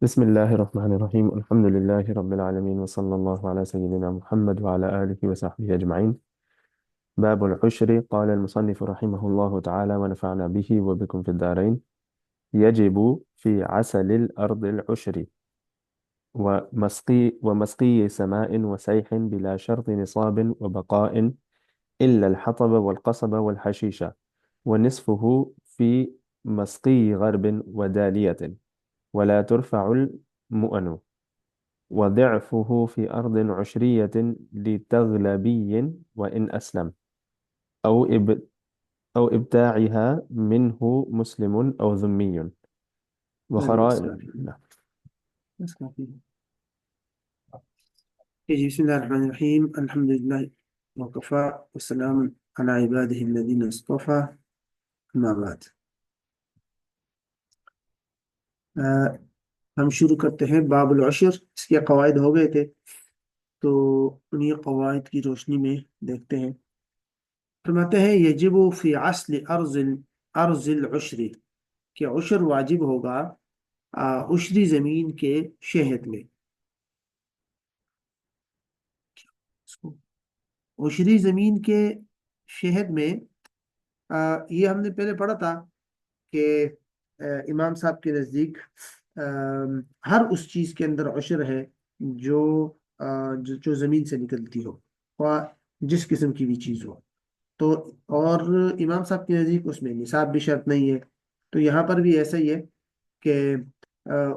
بسم الله الرحمن الرحيم الحمد لله رب العالمين وصلى الله على سيدنا محمد وعلى آله وصحبه أجمعين. باب العشر. قال المصنف رحمه الله تعالى ونفعنا به وبكم في الدارين. يجب في عسل الأرض العشر ومسقي سماء وسيح بلا شرط نصاب وبقاء إلا الحطب والقصب والحشيش، ونصفه في مسقي غرب ودالية، ولا ترفع المؤن، وضعفه في أرض عشرية لتغلبي وإن أسلم، أو أو إبتاعها منه مسلم أو ذمي نہیں بس وخراج. کافی بس کافی جی بسم اللہ الرحمن الرحیم الحمد للہ وکفا والسلام علی عباده الذین اصطفى اما بعد ہم شروع کرتے ہیں باب العشر. اس کے قواعد ہو گئے تھے تو انہی قواعد کی روشنی میں دیکھتے ہیں. فرماتے ہیں یجب فی عسل ارض العشر کہ عشر واجب ہوگا عشری زمین کے شہد میں. عشری زمین کے شہد میں یہ ہم نے پہلے پڑھا تھا کہ امام صاحب کے نزدیک ہر اس چیز کے اندر عشر ہے جو جو زمین سے نکلتی ہو، خواہ جس قسم کی بھی چیز ہو. تو اور امام صاحب کے نزدیک اس میں نصاب بھی شرط نہیں ہے. تو یہاں پر بھی ایسا ہی ہے کہ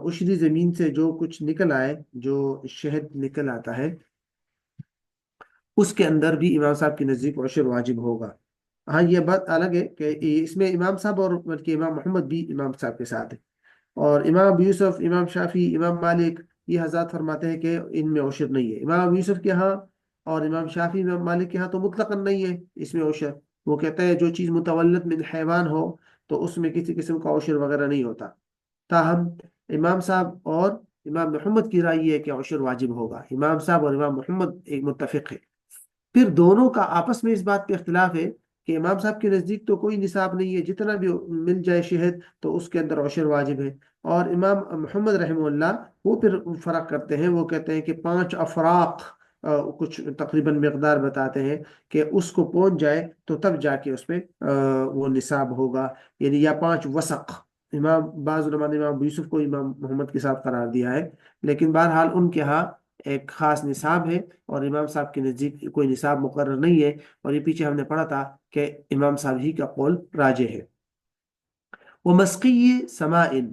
عشری زمین سے جو کچھ نکل آئے، جو شہد نکل آتا ہے، اس کے اندر بھی امام صاحب کے نزدیک عشر واجب ہوگا. ہاں یہ بات الگ ہے کہ اس میں امام صاحب اور بلکہ امام محمد بھی امام صاحب کے ساتھ ہے، اور امام ابو یوسف، امام شافی، امام مالک یہ حضرات فرماتے ہیں کہ ان میں عشر نہیں ہے. امام ابو یوسف کے ہاں اور امام شافی، امام مالک کے ہاں تو مطلقاً نہیں ہے اس میں عشر. وہ کہتا ہے جو چیز متولد من حیوان ہو تو اس میں کسی قسم کا عشر وغیرہ نہیں ہوتا. تاہم امام صاحب اور امام محمد کی رائے یہ ہے کہ عشر واجب ہوگا. امام صاحب اور امام محمد ایک متفق ہے. پھر دونوں کا آپس میں اس بات پہ اختلاف ہے کہ امام صاحب کے نزدیک تو کوئی نصاب نہیں ہے، جتنا بھی مل جائے شہد تو اس کے اندر عشر واجب ہے. اور امام محمد رحمہ اللہ وہ پھر فرق کرتے ہیں، وہ کہتے ہیں کہ 5 افراق کچھ تقریباً مقدار بتاتے ہیں کہ اس کو پہنچ جائے تو تب جا کے اس پہ وہ نصاب ہوگا، یعنی یا 5 وسق. بعض علماء نے امام ابو یوسف کو امام محمد کے ساتھ قرار دیا ہے، لیکن بہرحال ان کے ہاں ایک خاص نصاب ہے اور امام صاحب کے نزدیک کوئی نصاب مقرر نہیں ہے. اور یہ پیچھے ہم نے پڑھا تھا کہ امام صاحب ہی کا قول راجح ہے. وہ مسقی سمائن،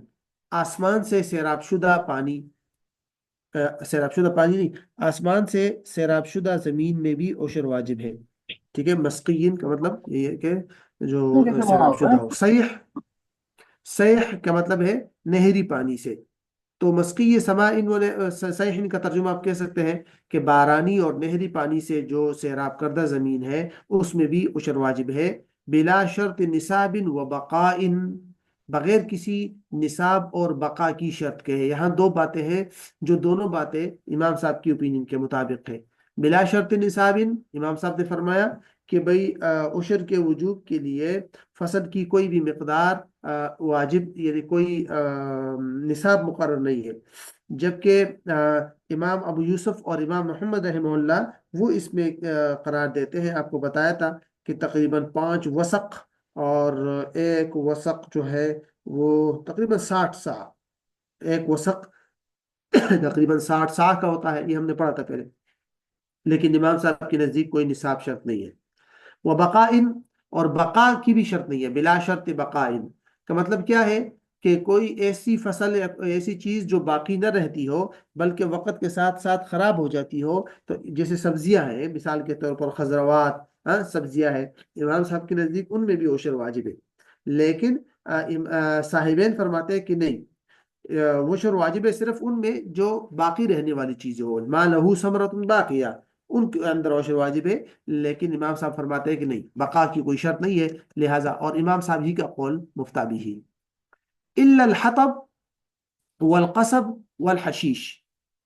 آسمان سے سیراب شدہ پانی، سیراب شدہ پانی نہیں، آسمان سے سیراب شدہ زمین میں بھی عشر واجب ہے. ٹھیک ہے، مسقین کا مطلب یہ ہے کہ جو سیراب شدہ ہو. سیح کا مطلب ہے نہری پانی سے. تو مسقی سمائن سیحن کا ترجمہ آپ کہہ سکتے ہیں کہ بارانی اور نہری پانی سے جو سیراب کردہ زمین ہے اس میں بھی عشر واجب ہے. بلا شرط نصاب و بقاء، بغیر کسی نصاب اور بقا کی شرط کے. یہاں 2 باتیں ہیں جو دونوں باتیں امام صاحب کی اوپینین کے مطابق ہیں. بلا شرط نصاب، امام صاحب نے فرمایا کہ بھئی عشر کے وجوب کے لیے فصل کی کوئی بھی مقدار واجب، یعنی کوئی نصاب مقرر نہیں ہے. جبکہ امام ابو یوسف اور امام محمد رحمہ اللہ وہ اس میں قرار دیتے ہیں. آپ کو بتایا تھا کہ تقریباً 5 وسق، اور ایک وسق جو ہے وہ تقریباً 60 سا. ایک وسق تقریباً 60 سا کا ہوتا ہے، یہ ہم نے پڑھا تھا پہلے. لیکن امام صاحب کے نزدیک کوئی نصاب شرط نہیں ہے. وہ بقائن، اور بقا کی بھی شرط نہیں ہے. بلا شرط بقائن کا مطلب کیا ہے کہ کوئی ایسی فصل یا ایسی چیز جو باقی نہ رہتی ہو بلکہ وقت کے ساتھ ساتھ خراب ہو جاتی ہو. تو جیسے سبزیاں ہیں، مثال کے طور پر خضروات، سبزیاں ہیں، امام صاحب کے نزدیک ان میں بھی عشر واجب ہے. لیکن صاحبین فرماتے ہیں کہ نہیں، عشر واجب ہے صرف ان میں جو باقی رہنے والی چیزیں ہو. ما لہو ثمرۃ باقیہ، ان کے اندر عشر واجب ہے. لیکن امام صاحب فرماتے ہیں کہ نہیں، بقا کی کوئی شرط نہیں ہے. لہٰذا اور امام صاحب ہی کا قول مفتہ بھی ہی. الا الحطب والقصب والحشیش،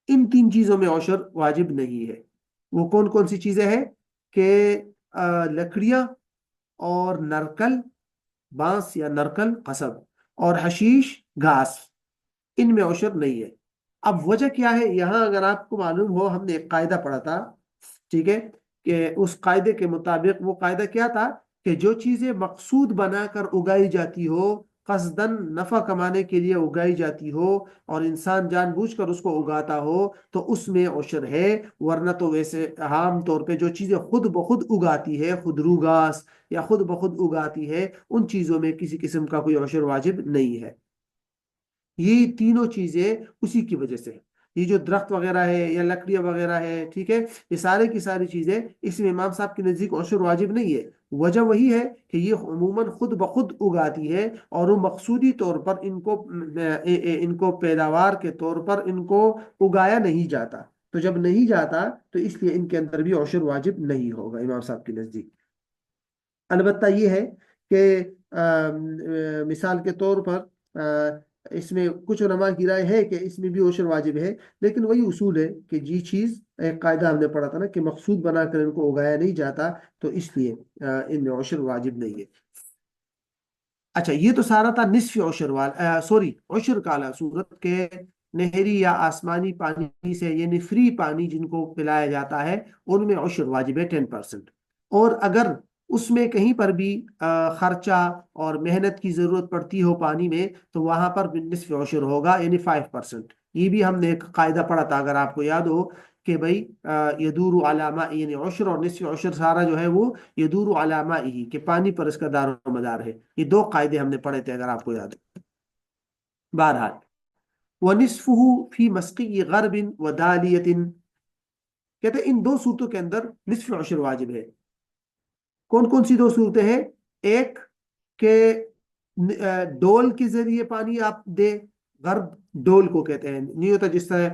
ان 3 چیزوں میں عشر واجب نہیں ہے. وہ کون کون سی چیزیں ہیں کہ لکڑیاں اور نرکل، بانس یا نرکل، قصب، اور حشیش، گھاس. ان میں عشر نہیں ہے۔ اب وجہ کیا ہے یہاں، اگر آپ کو معلوم ہو، ہم نے ایک قاعدہ پڑھا تھا، ٹھیک ہے، کہ اس قاعدے کے مطابق، وہ قاعدہ کیا تھا کہ جو چیزیں مقصود بنا کر اگائی جاتی ہو، قصدن نفع کمانے کے لیے اگائی جاتی ہو، اور انسان جان بوجھ کر اس کو اگاتا ہو، تو اس میں عشر ہے۔ ورنہ تو ویسے عام طور پہ جو چیزیں خود بخود اگاتی ہے، خود روگاس یا خود بخود اگاتی ہے، ان چیزوں میں کسی قسم کا کوئی عشر واجب نہیں ہے۔ یہ تینوں چیزیں اسی کی وجہ سے، یہ جو درخت وغیرہ ہے یا لکڑیاں وغیرہ ہے، ٹھیک ہے، یہ سارے کی ساری چیزیں، اس میں امام صاحب کے نزدیک عشر واجب نہیں ہے۔ وجہ وہی ہے کہ یہ عموماً خود بخود اگاتی ہے، اور وہ مقصودی طور پر ان کو پیداوار کے طور پر ان کو اگایا نہیں جاتا، تو جب نہیں جاتا تو اس لیے ان کے اندر بھی عشر واجب نہیں ہوگا امام صاحب کے نزدیک۔ البتہ یہ ہے کہ مثال کے طور پر اس میں کچھ علماء کی رائے ہے کہ اس میں بھی عشر واجب ہے، لیکن وہی اصول ہے کہ جی چیز، ایک قاعدہ ہم نے پڑھا تھا نا کہ مقصود بنا کر ان کو اگایا نہیں جاتا، تو اس لیے ان میں عشر واجب نہیں ہے۔ اچھا، یہ تو سارا تھا نصف عشر والا، سوری، عشر کالا صورت کے نہری یا آسمانی پانی سے، یعنی فری پانی جن کو پلایا جاتا ہے، ان میں عشر واجب ہے 10%۔ اور اگر اس میں کہیں پر بھی خرچہ اور محنت کی ضرورت پڑتی ہو پانی میں، تو وہاں پر بھی نصف عشر ہوگا، یعنی 5%۔ یہ بھی ہم نے ایک قاعدہ پڑھا تھا، اگر آپ کو یاد ہو، کہ بھائی یدور علامہ، یعنی عشر اور نصف عشر سارا جو ہے وہ یدور علامہ ہی، کہ پانی پر اس کا دار و مدار ہے۔ یہ دو قاعدے ہم نے پڑھے تھے، اگر آپ کو یاد ہے۔ بہرحال، وَنِصْفُهُ فِي مَسْقِيِّ غَرْبٍ وَدَالِيَةٍ، کہتے ہیں ان دو صورتوں کے اندر نصف عشر واجب ہے۔ کون کون سی دو صورتیں ہیں؟ ایک کہ ڈول کے ذریعے پانی آپ دے، غرب ڈول کو کہتے ہیں، نہیں ہوتا جس طرح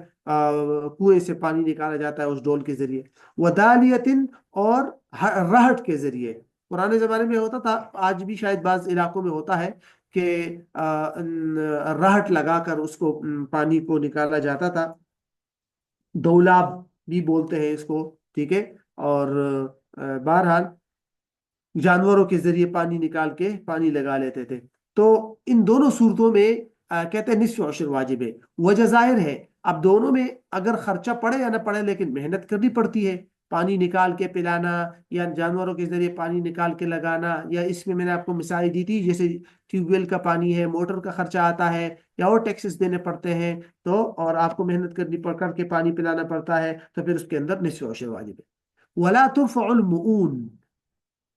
کنویں سے پانی نکالا جاتا ہے اس ڈول کے ذریعے، ودالیتن، اور رہٹ کے ذریعے۔ پرانے زمانے میں ہوتا تھا، آج بھی شاید بعض علاقوں میں ہوتا ہے کہ رہٹ لگا کر اس کو پانی کو نکالا جاتا تھا، دولاب بھی بولتے ہیں اس کو، ٹھیک ہے۔ اور بہرحال جانوروں کے ذریعے پانی نکال کے پانی لگا لیتے تھے۔ تو ان دونوں صورتوں میں کہتے ہیں نصف عشر واجب ہے۔ وجہ ظاہر ہے، اب دونوں میں اگر خرچہ پڑے یا نہ پڑے، لیکن محنت کرنی پڑتی ہے، پانی نکال کے پلانا یا جانوروں کے ذریعے پانی نکال کے لگانا، یا اس میں نے آپ کو مثال دی تھی، جیسے ٹیوب ویل کا پانی ہے، موٹر کا خرچہ آتا ہے، یا اور ٹیکسز دینے پڑتے ہیں، تو اور آپ کو محنت کرنی پڑ کر کے پانی پلانا پڑتا ہے، تو پھر اس کے اندر نصف عشر واجب ہے۔ ولا ترفع المؤون،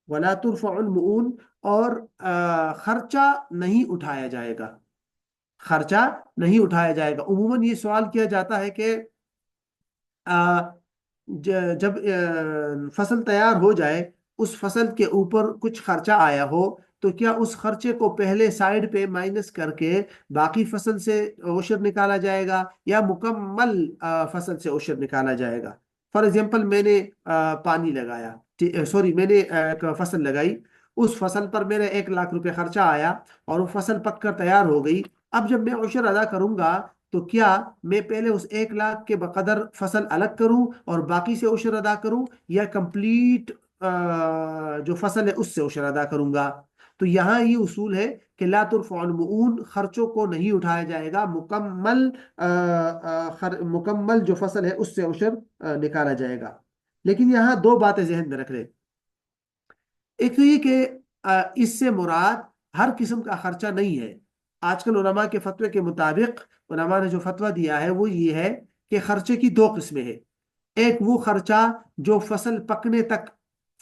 ولا ترفع المؤون، اور خرچہ نہیں اٹھایا جائے گا، خرچہ نہیں اٹھایا جائے گا۔ عموماً یہ سوال کیا جاتا ہے کہ جب فصل تیار ہو جائے، اس فصل کے اوپر کچھ خرچہ آیا ہو، تو کیا اس خرچے کو پہلے سائڈ پہ مائنس کر کے باقی فصل سے عشر نکالا جائے گا، یا مکمل فصل سے عشر نکالا جائے گا؟ فار ایگزامپل، میں نے پانی لگایا، سوری، میں نے ایک فصل لگائی، اس فصل پر میرا 1 لاکھ روپے خرچہ آیا، اور وہ فصل پک کر تیار ہو گئی۔ اب جب میں عشر ادا کروں گا، تو کیا میں پہلے اس 1 لاکھ کے بقدر فصل الگ کروں اور باقی سے عشر ادا کروں، یا کمپلیٹ جو فصل ہے اس سے عشر ادا کروں گا؟ تو یہاں یہ اصول ہے کہ لا ترفع المؤون، خرچوں کو نہیں اٹھایا جائے گا، مکمل جو فصل ہے اس سے عشر نکالا جائے گا۔ لیکن یہاں دو باتیں ذہن میں رکھ لیں۔ ایک تو یہ کہ اس سے مراد ہر قسم کا خرچہ نہیں ہے۔ آج کل علماء کے فتوے کے مطابق، علماء نے جو فتویٰ دیا ہے وہ یہ ہے کہ خرچے کی دو قسمیں ہیں۔ ایک وہ خرچہ جو فصل پکنے تک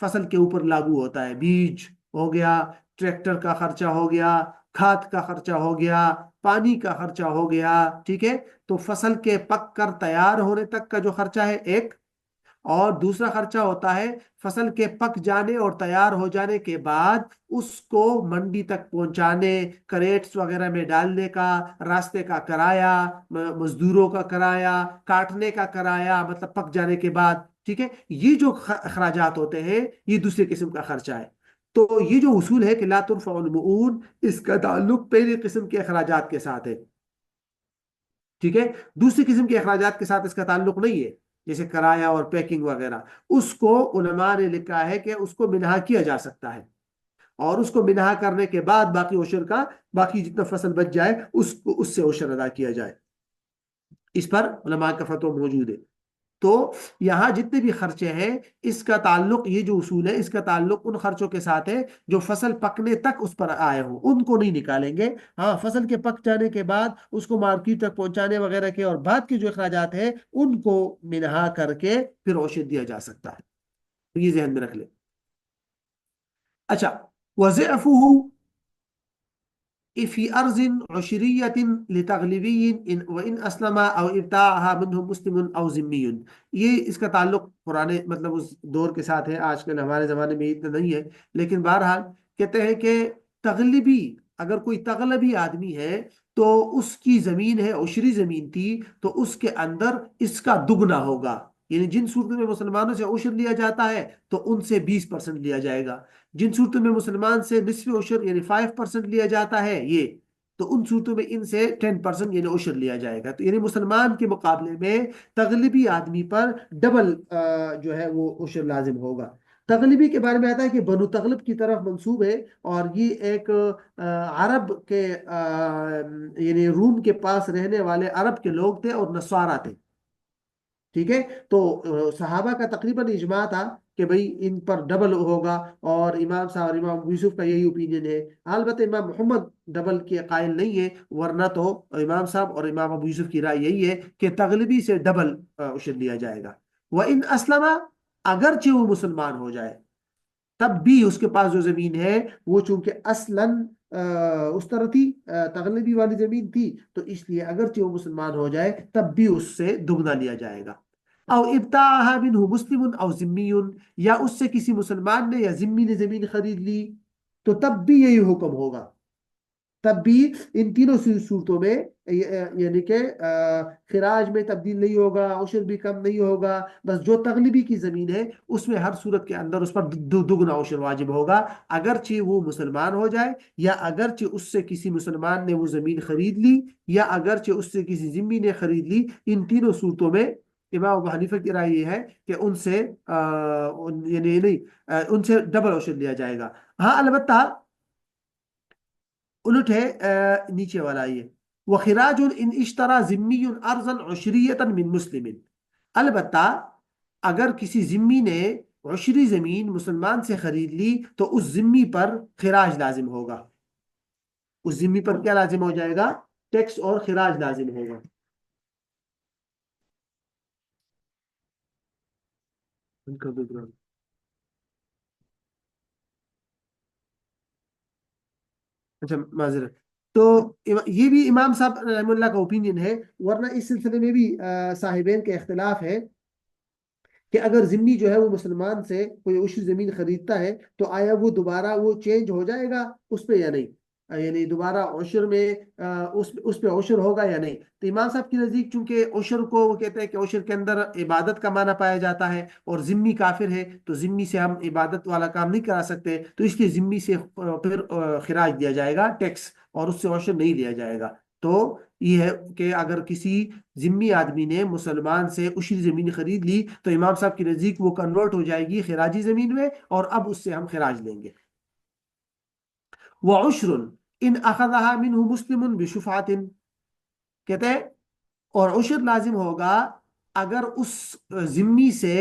فصل کے اوپر لاگو ہوتا ہے، بیج ہو گیا، ٹریکٹر کا خرچہ ہو گیا، کھاد کا خرچہ ہو گیا، پانی کا خرچہ ہو گیا، ٹھیک ہے۔ تو فصل کے پک کر تیار ہونے تک کا جو خرچہ ہے ایک، اور دوسرا خرچہ ہوتا ہے فصل کے پک جانے اور تیار ہو جانے کے بعد اس کو منڈی تک پہنچانے، کریٹس وغیرہ میں ڈالنے کا، راستے کا کرایہ، مزدوروں کا کرایہ، کاٹنے کا کرایہ، مطلب پک جانے کے بعد، ٹھیک ہے۔ یہ جو اخراجات ہوتے ہیں، یہ دوسرے قسم کا خرچہ ہے۔ تو یہ جو اصول ہے کہ لا ترفع المؤون، اس کا تعلق پہلی قسم کے اخراجات کے ساتھ ہے، ٹھیک ہے۔ دوسری قسم کے اخراجات کے ساتھ اس کا تعلق نہیں ہے، جیسے کرایہ اور پیکنگ وغیرہ، اس کو علماء نے لکھا ہے کہ اس کو منہا کیا جا سکتا ہے۔ اور اس کو منہا کرنے کے بعد باقی عشر کا باقی جتنا فصل بچ جائے اس سے عشر ادا کیا جائے. اس پر علماء کا فتویٰ موجود ہے. تو یہاں جتنے بھی خرچے ہیں اس کا تعلق، یہ جو اصول ہے اس کا تعلق ان خرچوں کے ساتھ ہے جو فصل پکنے تک اس پر آئے ہوں، ان کو نہیں نکالیں گے. ہاں فصل کے پک جانے کے بعد اس کو مارکیٹ تک پہنچانے وغیرہ کے اور بعد کے جو اخراجات ہیں ان کو منہا کر کے پھر عشر دیا جا سکتا ہے. تو یہ ذہن میں رکھ لیں. اچھا، وضعفه في أرض عشرية لتغلبي وإن أسلم أو ابتاعها منه مسلم أو ذمي. یہ اس کا تعلق پرانے مطلب اس دور کے ساتھ ہے، آج کل ہمارے زمانے میں اتنا نہیں ہے، لیکن بہرحال کہتے ہیں کہ تغلبی، اگر کوئی تغلبی آدمی ہے تو اس کی زمین ہے، عشری زمین تھی، تو اس کے اندر اس کا دگنا ہوگا. یعنی جن صورتوں میں مسلمانوں سے عشر لیا جاتا ہے تو ان سے 20% لیا جائے گا. جن صورتوں میں مسلمان سے نصف عشر یعنی 5% لیا جاتا ہے یہ، تو ان صورتوں میں ان سے 10% یعنی عشر لیا جائے گا. تو یعنی مسلمان کے مقابلے میں تغلبی آدمی پر ڈبل جو ہے وہ عشر لازم ہوگا. تغلبی کے بارے میں آتا ہے کہ بنو تغلب کی طرف منسوب ہے، اور یہ ایک عرب کے یعنی روم کے پاس رہنے والے عرب کے لوگ تھے اور نصارہ تھے. ٹھیک ہے، تو صحابہ کا تقریباً اجماع تھا کہ بھئی ان پر ڈبل ہوگا، اور امام صاحب اور امام ابو یوسف کا یہی اوپینین ہے. البتہ امام محمد ڈبل کے قائل نہیں ہے، ورنہ تو امام صاحب اور امام ابو یوسف کی رائے یہی ہے کہ تغلبی سے ڈبل عشر لیا جائے گا. وَإِنْ أَسْلَمَ، اگرچہ وہ مسلمان ہو جائے تب بھی اس کے پاس جو زمین ہے وہ چونکہ اصلاً اس طرح تھی، تغلبی والی زمین تھی، تو اس لیے اگرچہ وہ مسلمان ہو جائے تب بھی اس سے دگنا لیا جائے گا. او ابتاعها منه مسلم او ذمی، یا اس سے کسی مسلمان نے یا ذمی نے زمین خرید لی تو تب بھی یہی حکم ہوگا. تب بھی ان تینوں صورتوں میں یعنی کہ خراج میں تبدیل نہیں ہوگا، عشر بھی کم نہیں ہوگا. بس جو تغلبی کی زمین ہے اس میں ہر صورت کے اندر اس پر دگنا عشر واجب ہوگا، اگرچہ وہ مسلمان ہو جائے، یا اگرچہ اس سے کسی مسلمان نے وہ زمین خرید لی، یا اگرچہ اس سے کسی ذمی نے خرید لی. ان تینوں صورتوں میں امام ابو حنیفہ کی رائے یہ ہے کہ ان سے یعنی نہیں ان سے ڈبل عشر لیا جائے گا. ہاں البتہ الٹ ہے نیچے والا یہ وخراج ان اشترى ذمی ارضا عشریتا من مسلم. البتہ اگر کسی ذمی نے عشری زمین مسلمان سے خرید لی تو اس ذمی پر خراج لازم ہوگا. اس ذمی پر کیا لازم ہو جائے گا؟ ٹیکس اور خراج لازم ہوگا. اچھا معذرت. تو یہ بھی امام صاحب رحم اللہ کا اوپینین ہے، ورنہ اس سلسلے میں بھی صاحبین کے اختلاف ہے کہ اگر ذمی جو ہے وہ مسلمان سے کوئی عشر زمین خریدتا ہے تو آیا وہ دوبارہ وہ چینج ہو جائے گا اس پہ یا نہیں، یعنی دوبارہ عشر میں اس پہ عشر ہوگا یا نہیں. تو امام صاحب کے نزدیک چونکہ عشر کو وہ کہتے ہیں کہ عشر کے اندر عبادت کا معنی پایا جاتا ہے، اور ذمی کافر ہے تو ذمی سے ہم عبادت والا کام نہیں کرا سکتے، تو اس لیے ذمی سے پھر خراج دیا جائے گا، ٹیکس، اور اس سے عشر نہیں لیا جائے گا. تو یہ ہے کہ اگر کسی ذمی آدمی نے مسلمان سے عشری زمین خرید لی تو امام صاحب کے نزدیک وہ کنورٹ ہو جائے گی خراجی زمین میں، اور اب اس سے ہم خراج لیں گے. وعشر ان اخذها منه مسلم بشفعت، کہتے ہیں اور عشر لازم ہوگا اگر اس ذمی سے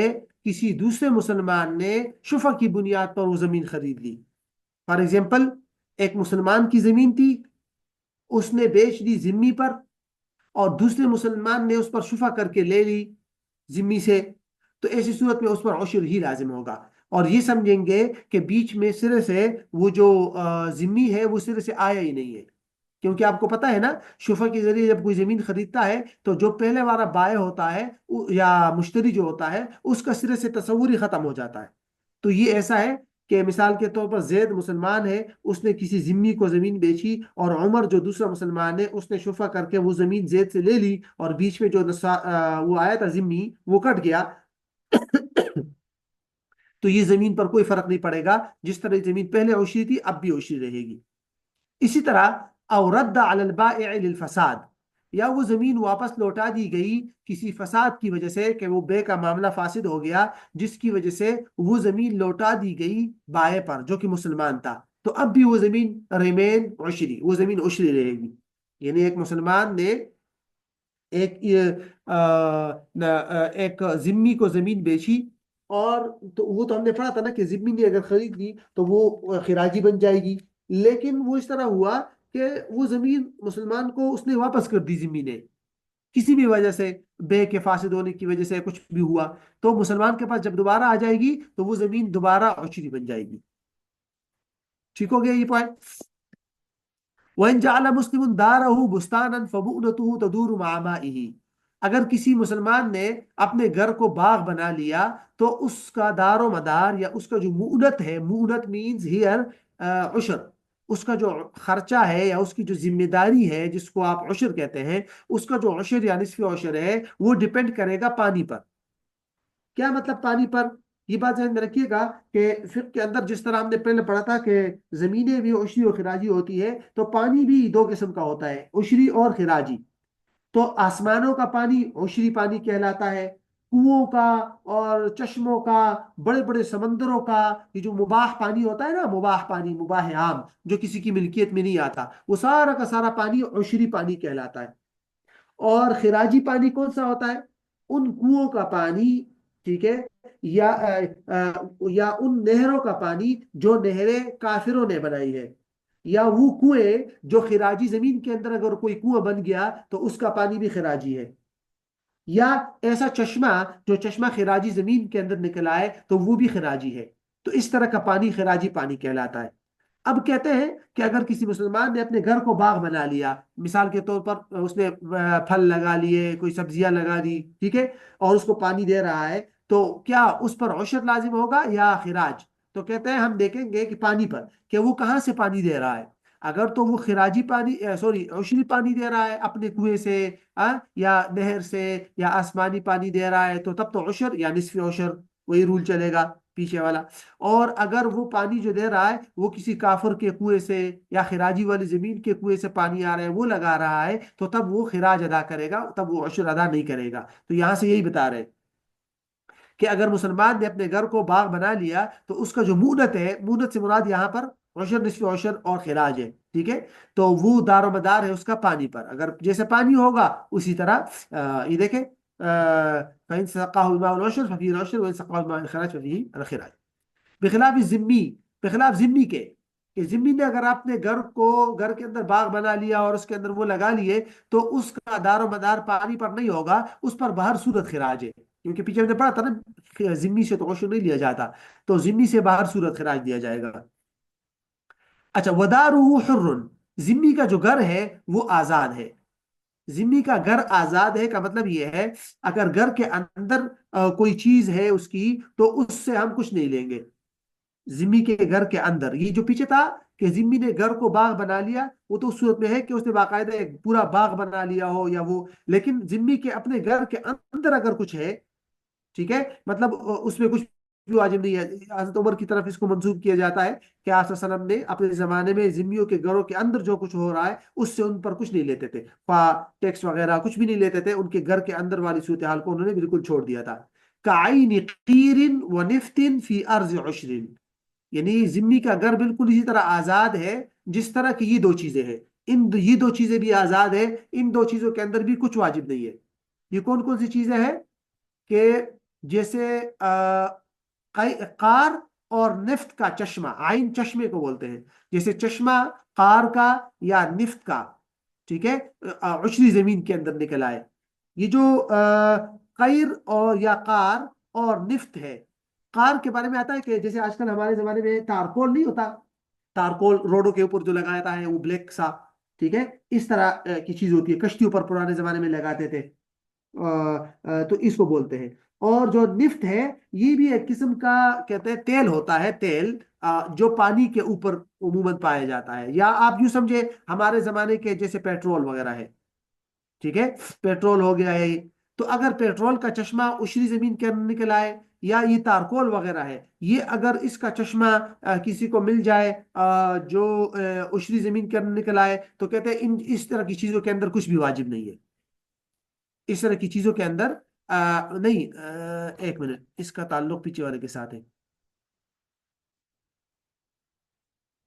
کسی دوسرے مسلمان نے شفع کی بنیاد پر وہ زمین خرید لی. فار ایگزامپل ایک مسلمان کی زمین تھی، اس نے بیچ دی ذمی پر، اور دوسرے مسلمان نے اس پر شفع کر کے لے لی ذمی سے، تو ایسی صورت میں اس پر عشر ہی لازم ہوگا. اور یہ سمجھیں گے کہ بیچ میں سرے سے وہ جو ذمی ہے وہ سرے سے آیا ہی نہیں ہے، کیونکہ آپ کو پتا ہے نا شفع کے ذریعے جب کوئی زمین خریدتا ہے تو جو پہلے والا بائع ہوتا ہے یا مشتری جو ہوتا ہے اس کا سرے سے تصور ہی ختم ہو جاتا ہے. تو یہ ایسا ہے کہ مثال کے طور پر زید مسلمان ہے، اس نے کسی ذمی کو زمین بیچی، اور عمر جو دوسرا مسلمان ہے اس نے شفع کر کے وہ زمین زید سے لے لی، اور بیچ میں جو وہ آیا تھا ذمی وہ کٹ گیا تو یہ زمین پر کوئی فرق نہیں پڑے گا، جس طرح زمین پہلے عشری تھی اب بھی عشری رہے گی. اسی طرح او رد علی البائع للفساد، یا وہ زمین واپس لوٹا دی گئی کسی فساد کی وجہ سے کہ وہ بے کا معاملہ فاسد ہو گیا، جس کی وجہ سے وہ زمین لوٹا دی گئی بائع پر جو کہ مسلمان تھا. تو اب بھی وہ زمین ریمین عشری، وہ زمین عشری رہے گی. یعنی ایک مسلمان نے ایک ایک ذمی کو زمین بیچی، اور تو وہ تو ہم نے پڑھا تھا نا کہ ذمی نے اگر خرید لی تو وہ خراجی بن جائے گی. لیکن وہ اس طرح ہوا کہ وہ زمین مسلمان کو اس نے واپس کر دی ذمی نے، کسی بھی وجہ سے، بے کے فاسد ہونے کی وجہ سے کچھ بھی ہوا، تو مسلمان کے پاس جب دوبارہ آ جائے گی تو وہ زمین دوبارہ عشری بن جائے گی. ٹھیک ہو گیا یہ پوائنٹ؟ وَإِن جَعَلَ مُسْلِمٌ دَارَهُ بُسْتَانًا فَبُؤْنَتُهُ تَدُورُ مَعَ مَائِهِ. اگر کسی مسلمان نے اپنے گھر کو باغ بنا لیا تو اس کا دار و مدار یا اس کا جو مؤنت ہے، مؤنت مینز ہیئر عشر، اس کا جو خرچہ ہے یا اس کی جو ذمہ داری ہے جس کو آپ عشر کہتے ہیں، اس کا جو عشر یا نصف عشر ہے وہ ڈیپینڈ کرے گا پانی پر. کیا مطلب پانی پر؟ یہ بات ذہن میں رکھیے گا کہ فقہ کے اندر جس طرح ہم نے پہلے پڑھا تھا کہ زمینیں بھی عشری اور خراجی ہوتی ہے، تو پانی بھی دو قسم کا ہوتا ہے، عشری اور خراجی. تو آسمانوں کا پانی عشری پانی کہلاتا ہے، کنووں کا اور چشموں کا، بڑے بڑے سمندروں کا، یہ جو مباح پانی ہوتا ہے نا، مباح پانی، مباح عام، جو کسی کی ملکیت میں نہیں آتا، وہ سارا کا سارا پانی عشری پانی کہلاتا ہے. اور خراجی پانی کون سا ہوتا ہے؟ ان کنووں کا پانی، ٹھیک ہے، یا یا ان نہروں کا پانی جو نہریں کافروں نے بنائی ہے، یا وہ کنویں جو خراجی زمین کے اندر اگر کوئی کنواں بن گیا تو اس کا پانی بھی خراجی ہے، یا ایسا چشمہ جو چشمہ خراجی زمین کے اندر نکل آئے تو وہ بھی خراجی ہے. تو اس طرح کا پانی خراجی پانی کہلاتا ہے. اب کہتے ہیں کہ اگر کسی مسلمان نے اپنے گھر کو باغ بنا لیا، مثال کے طور پر اس نے پھل لگا لیے، کوئی سبزیاں لگا دی، ٹھیک ہے، اور اس کو پانی دے رہا ہے، تو کیا اس پر عشر لازم ہوگا یا خراج؟ تو کہتے ہیں ہم دیکھیں گے کہ پانی پر، کہ وہ کہاں سے پانی دے رہا ہے. اگر تو وہ خراجی پانی، سوری، عشری پانی دے رہا ہے اپنے کنویں سے، یا نہر سے، یا آسمانی پانی دے رہا ہے، تو تب تو عشر یا نصف عشر، وہی رول چلے گا پیچھے والا. اور اگر وہ پانی جو دے رہا ہے وہ کسی کافر کے کنویں سے یا خراجی والی زمین کے کنویں سے پانی آ رہا ہے وہ لگا رہا ہے، تو تب وہ خراج ادا کرے گا، تب وہ عشر ادا نہیں کرے گا. تو یہاں سے یہی بتا رہے کہ اگر مسلمان نے اپنے گھر کو باغ بنا لیا تو اس کا جو مونت ہے، مونت سے مراد یہاں پر عشر، نصف عشر اور خراج ہے، ٹھیک ہے، تو وہ دار و مدار ہے اس کا پانی پر. اگر جیسے پانی ہوگا اسی طرح یہ دیکھیں، فَإِن سَقَاهُ الْمَاءُ الْعُشْرُ فَفِيهِ الْعُشْرُ وَإِن سَقَاهُ الْمَاءُ الْخِرَاجُ فَفِيهِ الْخِرَاجُ. بخلاف ذمی، بخلاف ذمی کے، کہ ذمی نے اگر اپنے گھر کے اندر باغ بنا لیا اور اس کے اندر وہ لگا لیے، تو اس کا دار و مدار پانی پر نہیں ہوگا، اس پر باہر صورت خراج ہے. کیونکہ پیچھے ہم نے پڑھا تھا نا ذمی سے تو عشر نہیں لیا جاتا، تو ذمی سے باہر صورت خراج دیا جائے گا. اچھا، ودارہ حر، ذمی کا جو گھر ہے وہ آزاد ہے. ذمی کا گھر آزاد ہے کا مطلب یہ ہے اگر گھر کے اندر کوئی چیز ہے اس کی تو اس سے ہم کچھ نہیں لیں گے. ذمی کے گھر کے اندر، یہ جو پیچھے تھا کہ ذمی نے گھر کو باغ بنا لیا، وہ تو اس صورت میں ہے کہ اس نے باقاعدہ ایک پورا باغ بنا لیا ہو یا وہ، لیکن ذمی کے اپنے گھر کے اندر اگر کچھ ہے، ٹھیک ہے، مطلب اس میں کچھ بھی واجب نہیں ہے. حضرت عمر کی طرف اس کو منسوب کیا جاتا ہے کہ آپ صلی اللہ علیہ وسلم نے اپنے زمانے میں ذمیوں کے گھروں کے اندر جو کچھ ہو رہا ہے اس سے ان پر کچھ نہیں لیتے تھے، ٹیکس وغیرہ کچھ بھی نہیں لیتے تھے، ان کے گھر کے اندر والی صورتحال کو انہوں نے بالکل چھوڑ دیا تھا. کعین قیر ونفت فی ارض عشر، یعنی ذمی کا گھر بالکل اسی طرح آزاد ہے جس طرح کی یہ دو چیزیں ہیں. یہ دو چیزیں بھی آزاد ہیں، ان دو چیزوں کے اندر بھی کچھ واجب نہیں ہے. یہ کون کون سی چیزیں ہیں؟ کہ جیسے قار اور نفت کا چشمہ، عین چشمے کو بولتے ہیں، جیسے چشمہ قار کا یا نفت کا، ٹھیک ہے، عشری زمین کے اندر نکل آئے. یہ جو قیر اور یا قار اور نفت ہے، قار کے بارے میں آتا ہے کہ جیسے آج کل ہمارے زمانے میں تارکول نہیں ہوتا، تارکول روڈوں کے اوپر جو لگایا جاتا ہے وہ بلیک سا، ٹھیک ہے، اس طرح کی چیز ہوتی ہے، کشتیوں پر پرانے زمانے میں لگاتے تھے، تو اس کو بولتے ہیں. اور جو نفت ہے یہ بھی ایک قسم کا کہتے ہیں تیل ہوتا ہے، تیل جو پانی کے اوپر عموماً پایا جاتا ہے، یا آپ یوں سمجھے ہمارے زمانے کے جیسے پیٹرول وغیرہ ہے، ٹھیک ہے، پیٹرول ہو گیا ہے. تو اگر پیٹرول کا چشمہ عشری زمین کے اندر نکل آئے، یا یہ تارکول وغیرہ ہے، یہ اگر اس کا چشمہ کسی کو مل جائے جو عشری زمین کے اندر نکل آئے، تو کہتے ہیں اس طرح کی چیزوں کے اندر کچھ بھی واجب نہیں ہے. اس طرح کی چیزوں کے اندر نہیں، ایک منٹ، اس کا تعلق پیچھے والے کے ساتھ ہے.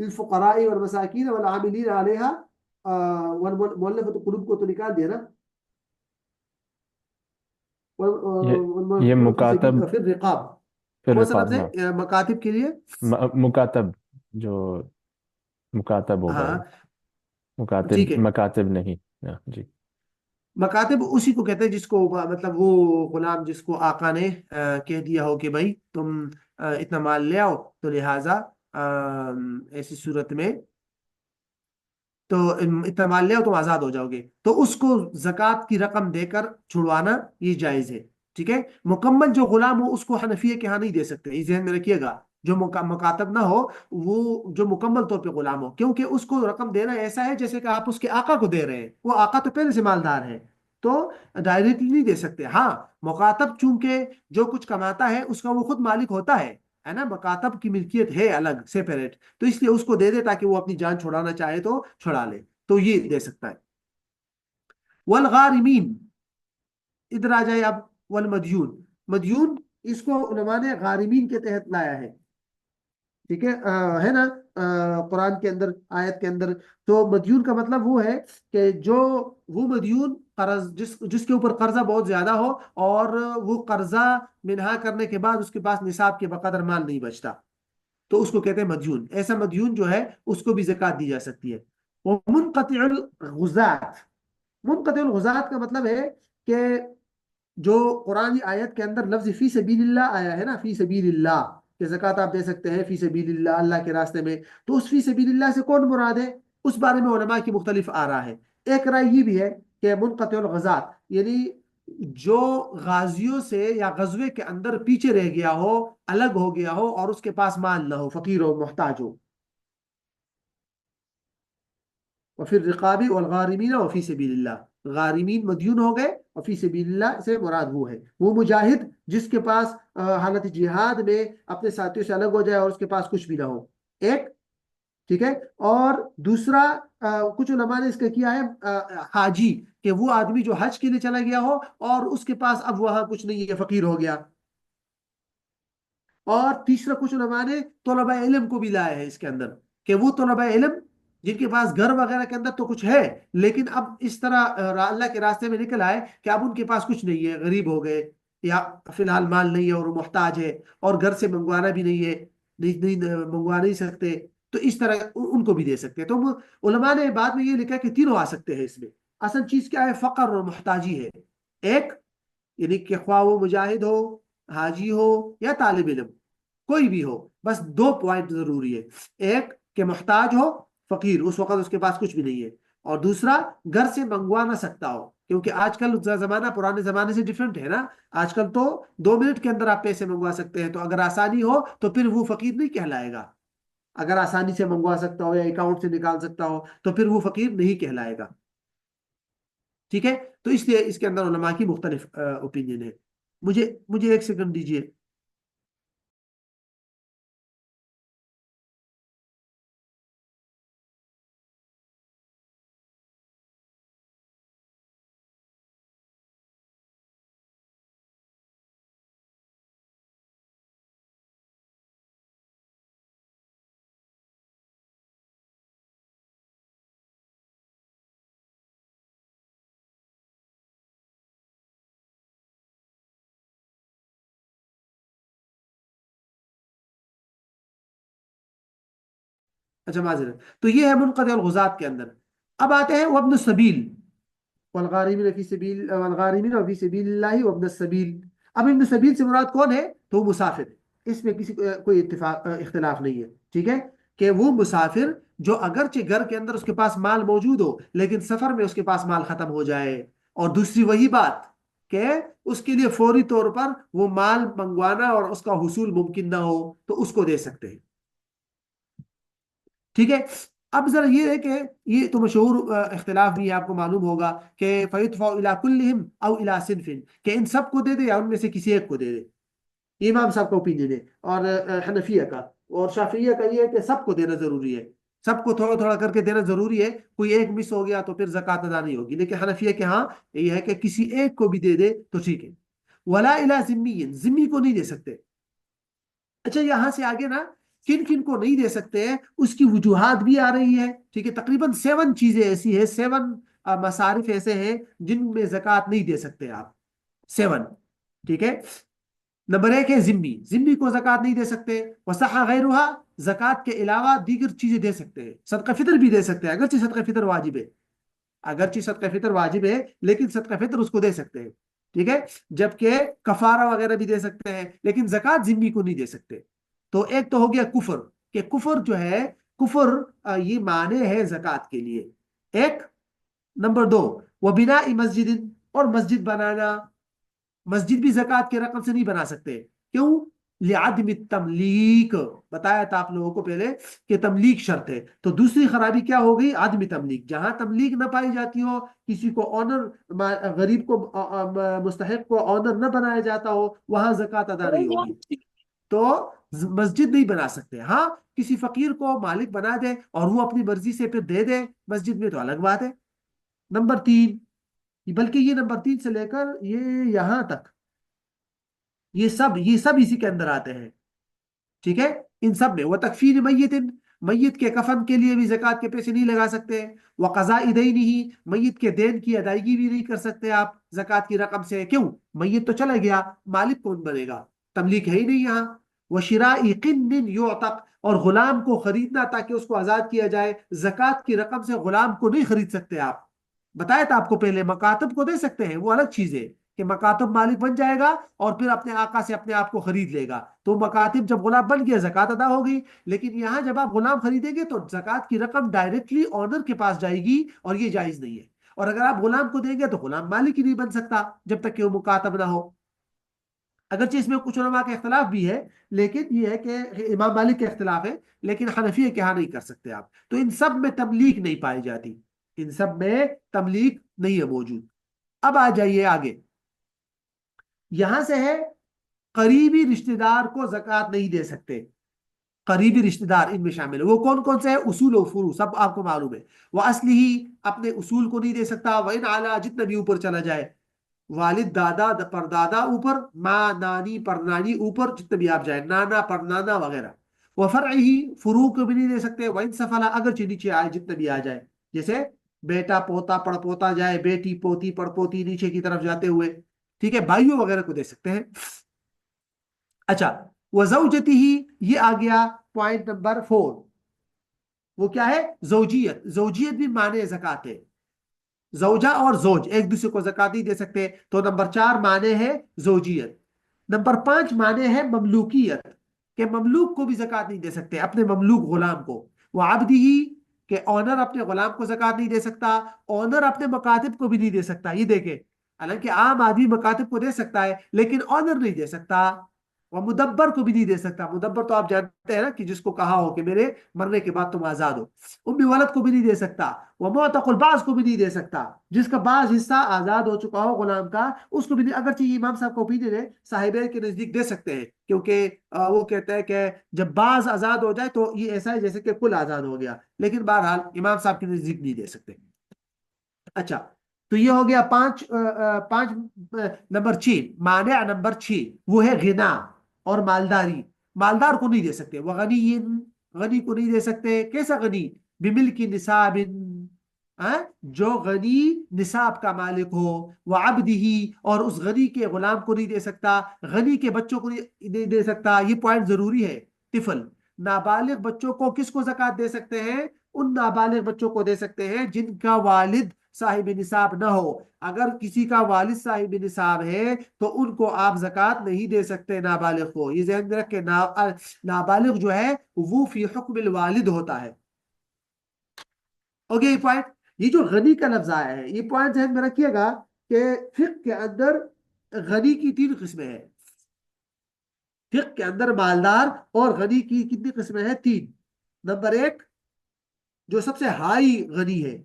للفقراء والمساکین والعاملین علیہا، والمؤلفۃ قلوب کو تو نکال دیا نا، یہ یہ والمنفقون فی مکاتب سبیل فی الرقاب. پھر کون سا رقاب، لفظ ہاں، ہے مکاتب کے لیے؟ مکاتب، جو مکاتب ہوگا ہاں وہ، مکاتب ٹھیک ہے. مکاتب نہیں. ہاں، جی. مکاتب اسی کو کہتے ہیں جس کو مطلب وہ غلام جس کو آقا نے کہہ دیا ہو کہ بھائی تم اتنا مال لے آؤ، تو لہٰذا ایسی صورت میں تو اتنا مال لے آؤ تم آزاد ہو جاؤ گے، تو اس کو زکوٰۃ کی رقم دے کر چھڑوانا یہ جائز ہے. ٹھیک ہے. مکمل جو غلام ہو اس کو حنفیہ کے ہاں نہیں دے سکتے، یہ ذہن میں رکھیے گا. جو مکاتب نہ ہو، وہ جو مکمل طور پہ غلام ہو، کیونکہ اس کو رقم دینا ایسا ہے جیسے کہ آپ اس کے آقا کو دے رہے ہیں، وہ آقا تو پہلے سے مالدار ہے، تو ڈائریکٹلی نہیں دے سکتے. ہاں مکاتب چونکہ جو کچھ کماتا ہے اس کا وہ خود مالک ہوتا ہے نا، مکاتب کی ملکیت ہے الگ سیپریٹ، تو اس لیے اس کو دے دے تاکہ وہ اپنی جان چھڑانا چاہے تو چھڑا لے، تو یہ دے سکتا ہے. والغارمین، ادھر آ جائے اب. والمدیون، مدیون اس کو علماء نے غارمین کے تحت لایا ہے. ٹھیک ہے نا. قرآن کے اندر آیت کے اندر تو مدیون کا مطلب وہ ہے کہ جو وہ مدیون قرض جس کے اوپر قرضہ بہت زیادہ ہو، اور وہ قرضہ منہا کرنے کے بعد اس کے پاس نصاب کے بقدر مال نہیں بچتا، تو اس کو کہتے ہیں مدیون. ایسا مدیون جو ہے اس کو بھی زکوٰۃ دی جا سکتی ہے. وہ منقطع الغزات، منقطع الغزات کا مطلب ہے کہ جو قرآن آیت کے اندر لفظ فی سبیل اللہ آیا ہے نا، فی سبیل اللہ کہ زکوٰۃ آپ دے سکتے ہیں فی سبیل اللہ، اللہ کے راستے میں، تو اس فی سبیل اللہ سے کون مراد ہے؟ اس بارے میں علماء کی مختلف آراء ہے. ایک رائے یہ بھی ہے کہ منقطع الغزات یعنی جو غازیوں سے یا غزوے کے اندر پیچھے رہ گیا ہو، الگ ہو گیا ہو، اور اس کے پاس مال نہ ہو، فقیر ہو، محتاج ہو. وفی الرقاب والغارمین وفی سبیل اللہ، غارمین مدیون ہو گئے، اور فی سبیل اللہ سے مراد وہ ہے وہ مجاہد جس کے پاس حالت جہاد میں اپنے ساتھیوں سے الگ ہو جائے اور اس کے پاس کچھ بھی نہ ہو. ایک ٹھیک ہے. اور دوسرا کچھ علماء نے اس کا کیا ہے حاجی، کہ وہ آدمی جو حج کے لیے چلا گیا ہو اور اس کے پاس اب وہاں کچھ نہیں ہے، فقیر ہو گیا. اور تیسرا کچھ علماء نے طلبہ علم کو بھی لایا ہے اس کے اندر، کہ وہ طلبہ علم جن کے پاس گھر وغیرہ کے اندر تو کچھ ہے، لیکن اب اس طرح اللہ کے راستے میں نکل آئے کہ اب ان کے پاس کچھ نہیں ہے، غریب ہو گئے، یا فی الحال مال نہیں ہے اور وہ محتاج ہے، اور گھر سے منگوانا بھی نہیں ہے، نہیں منگوا نہیں سکتے، تو اس طرح ان کو بھی دے سکتے ہیں. تو علماء نے بعد میں یہ لکھا کہ تینوں آ سکتے ہیں اس میں. اصل چیز کیا ہے؟ فقر اور محتاجی ہے. ایک یعنی کہ خواہ وہ مجاہد ہو، حاجی ہو، یا طالب علم، کوئی بھی ہو، بس دو پوائنٹ ضروری ہے. ایک کہ محتاج ہو، فقیر، اس وقت اس کے پاس کچھ بھی نہیں ہے، اور دوسرا گھر سے منگوا نہ سکتا ہو، کیونکہ آج کل زمانہ پرانے زمانے سے ڈیفرنٹ ہے نا. آج کل تو 2 منٹ کے اندر آپ پیسے منگوا سکتے ہیں، تو اگر آسانی ہو تو پھر وہ فقیر نہیں کہلائے گا. اگر آسانی سے منگوا سکتا ہو یا اکاؤنٹ سے نکال سکتا ہو تو پھر وہ فقیر نہیں کہلائے گا. ٹھیک ہے. تو اس لیے اس کے اندر علماء کی مختلف اوپینین ہے. مجھے 1 سیکنڈ دیجیے. اچھا معذرت. تو یہ ہے منقطع الغزات کے اندر. اب آتے ہیں وابن السبیل، والغارمین فی سبیل والغارمین فی سبیل اللہ وابن السبیل. اب ابن سبیل سے مراد کون ہے؟ تو وہ مسافر. اس میں کسی کوئی اختلاف نہیں ہے. ٹھیک ہے. کہ وہ مسافر جو اگرچہ گھر کے اندر اس کے پاس مال موجود ہو، لیکن سفر میں اس کے پاس مال ختم ہو جائے، اور دوسری وہی بات کہ اس کے لیے فوری طور پر وہ مال منگوانا اور اس کا حصول ممکن نہ ہو، تو اس کو دے سکتے ہیں. ٹھیک ہے. اب ذرا یہ ہے کہ یہ تو مشہور اختلاف بھی ہے، آپ کو معلوم ہوگا کہ فَيُدْفَعُ إِلَىٰ كُلِّهِمْ أَوْ إِلَىٰ صِنْفٍ، کہ ان سب کو دے دے یا ان میں سے کسی ایک کو دے دے. یہ امام صاحب کا اوپینین ہے، اور حنفیہ کا اور شافعیہ کا یہ ہے کہ سب کو دینا ضروری ہے، سب کو تھوڑا تھوڑا کر کے دینا ضروری ہے. کوئی ایک مس ہو گیا تو پھر زکوٰۃ ادا نہیں ہوگی. لیکن حنفیہ کے ہاں یہ ہے کہ کسی ایک کو بھی دے دے تو ٹھیک ہے. وَلَا إِلَىٰ ذِمِّيٍّ، ذمی کو نہیں دے سکتے. اچھا یہاں سے آگے نا کن کن کو نہیں دے سکتے ہیں اس کی وجوہات بھی آ رہی ہے. ٹھیک ہے, تقریباً 7 چیزیں ایسی ہیں, 7 مصارف ایسے ہیں جن میں زکوٰۃ نہیں دے سکتے آپ. 7. ٹھیک ہے. نمبر 1 ہے ذمہ, ذمہ کو زکوٰۃ نہیں دے سکتے. وصح غیرہا, زکوٰۃ کے علاوہ دیگر چیزیں دے سکتے ہیں. صدقہ فطر بھی دے سکتے ہیں, اگرچہ صدقہ فطر واجب ہے, اگرچہ صدقہ فطر واجب ہے لیکن صدقہ فطر اس کو دے سکتے ہیں. ٹھیک ہے, جبکہ کفارہ وغیرہ بھی دے سکتے ہیں لیکن زکوٰۃ ذمہ کو نہیں دے سکتے. تو ایک تو ہو گیا کفر, کہ کفر جو ہے, کفر یہ معنی ہے زکوٰۃ کے لیے ایک. نمبر 2, وبناء مسجد, اور مسجد بنانا. مسجد بھی زکوٰۃ کے رقم سے نہیں بنا سکتے. کیوں؟ لعدم التملیک, بتایا تھا آپ لوگوں کو پہلے کہ تملیک شرط ہے. تو دوسری خرابی کیا ہو گئی؟ عدم تملیک. جہاں تملیک نہ پائی جاتی ہو, کسی کو آنر, غریب کو, مستحق کو آنر نہ بنایا جاتا ہو, وہاں زکوٰۃ ادا نہیں ہوگی. تو مسجد نہیں بنا سکتے. ہاں, کسی فقیر کو مالک بنا دے اور وہ اپنی مرضی سے پھر دے دے مسجد میں, تو الگ بات ہے. نمبر 3, بلکہ یہ نمبر 3 سے لے کر یہ یہاں تک, یہ سب اسی کے اندر آتے ہیں. ٹھیک ہے, ان سب میں. وہ تکفین میت, میت کے کفن کے لیے بھی زکوٰۃ کے پیسے نہیں لگا سکتے. وقضاء دینہ, میت کے دین کی ادائیگی بھی نہیں کر سکتے آپ زکوٰۃ کی رقم سے. کیوں؟ میت تو چلا گیا, مالک کون بنے گا؟ تملیک ہے ہی نہیں یہاں. وشراء قن یعتق, اور غلام کو خریدنا تاکہ اس کو آزاد کیا جائے. زکوٰۃ کی رقم سے غلام کو نہیں خرید سکتے آپ. بتایا تھا آپ کو پہلے, مکاتب کو دے سکتے ہیں, وہ الگ چیز ہے کہ مکاتب مالک بن جائے گا اور پھر اپنے آقا سے اپنے آپ کو خرید لے گا. تو مکاتب جب غلام بن گیا زکوٰۃ ادا ہوگی. لیکن یہاں جب آپ غلام خریدیں گے تو زکوٰۃ کی رقم ڈائریکٹلی آنر کے پاس جائے گی, اور یہ جائز نہیں ہے. اور اگر آپ غلام کو دیں گے تو غلام مالک ہی نہیں بن سکتا جب تک کہ وہ مکاتب نہ ہو. اگرچہ اس میں کچھ علماء کا اختلاف بھی ہے, لیکن یہ ہے کہ امام مالک کا اختلاف ہے, لیکن حنفیہ کے ہاں نہیں کر سکتے آپ. تو ان سب میں تملیک نہیں پائی جاتی, ان سب میں تملیک نہیں ہے موجود. اب آ جائیے آگے, یہاں سے ہے قریبی رشتہ دار کو زکوٰۃ نہیں دے سکتے. قریبی رشتہ دار ان میں شامل ہے. وہ کون کون سے ہیں؟ اصول و فروع, سب آپ کو معلوم ہے. وہ اصلی ہی, اپنے اصول کو نہیں دے سکتا. وَإِنْ عَلَىٰ, جتنا بھی اوپر چلا جائے. والد دادا پر دادا اوپر, ماں نانی پر نانی اوپر, جتنے بھی آپ جائیں, نانا پر نانا وغیرہ. وہ فرع ہی, فروع کو بھی نہیں دے سکتے. وَإِنْ سَفَلَ, اگر نیچے آئے, جتنے بھی آ جائے, جیسے بیٹا پوتا پڑ پوتا جائے, بیٹی پوتی پڑ پوتی نیچے کی طرف جاتے ہوئے. ٹھیک ہے, بھائیوں وغیرہ کو دے سکتے ہیں. اچھا, وزوجتی ہی, یہ آ گیا پوائنٹ نمبر 4. وہ کیا ہے؟ زوجیت. زوجیت بھی معنی زکوٰۃ ہے. زوجہ اور زوج ایک دوسرے کو زکوٰۃ نہیں دے سکتے. تو نمبر 4 معنی ہے زوجیت. نمبر 5 معنی ہے مملوکیت, کہ مملوک کو بھی زکوٰۃ نہیں دے سکتے, اپنے مملوک غلام کو. وہ عبدی ہی, کہ آنر اپنے غلام کو زکوٰۃ نہیں دے سکتا. آنر اپنے مکاتب کو بھی نہیں دے سکتا. یہ دیکھیں, حالانکہ عام آدمی مکاتب کو دے سکتا ہے لیکن آنر نہیں دے سکتا. وہ مدبر کو بھی نہیں دے سکتا. مدبر تو آپ جانتے ہیں نا, کہ جس کو کہا ہو کہ میرے مرنے کے بعد تم آزاد ہو. امی ولد کو بھی نہیں دے سکتا. وہ معتق البعض کو بھی نہیں دے سکتا, جس کا بعض حصہ آزاد ہو چکا ہو غلام کا, اس کو بھی نہیں. اگرچہ یہ امام صاحب کو اوپینین ہے, صاحبین کے نزدیک دے سکتے ہیں, کیونکہ وہ کہتے ہیں کہ جب بعض آزاد ہو جائے تو یہ ایسا ہے جیسے کہ کل آزاد ہو گیا. لیکن بہرحال امام صاحب کے نزدیک نہیں دے سکتے. اچھا, تو یہ ہو گیا 5. نمبر 6, مانع نمبر 6, وہ ہے غنا اور مالداری. مالدار کو نہیں دے سکتے. وہ غنی, غنی کو نہیں دے سکتے. کیسا غنی؟ بملک نصاب, جو غنی نصاب کا مالک ہو. وہ عبدہ, اور اس غنی کے غلام کو نہیں دے سکتا. غنی کے بچوں کو نہیں دے سکتا. یہ پوائنٹ ضروری ہے. طفل, نابالغ بچوں کو کس کو زکوٰۃ دے سکتے ہیں؟ ان نابالغ بچوں کو دے سکتے ہیں جن کا والد صاحب نصاب نہ ہو. اگر کسی کا والد صاحب نصاب ہے تو ان کو آپ زکوٰۃ نہیں دے سکتے نابالغ کو. یہ ذہن میں رکھ کے, نابالغ جو ہے وہ فی حکم الوالد ہوتا ہے. اوکے, یہ پوائنٹ. یہ جو غنی کا لفظ آیا ہے, یہ پوائنٹ ذہن میں رکھیے گا کہ فقہ کے اندر غنی کی 3 قسمیں ہیں. فقہ کے اندر مالدار اور غنی کی کتنی قسمیں ہیں؟ 3. نمبر 1, جو سب سے ہائی غنی ہے,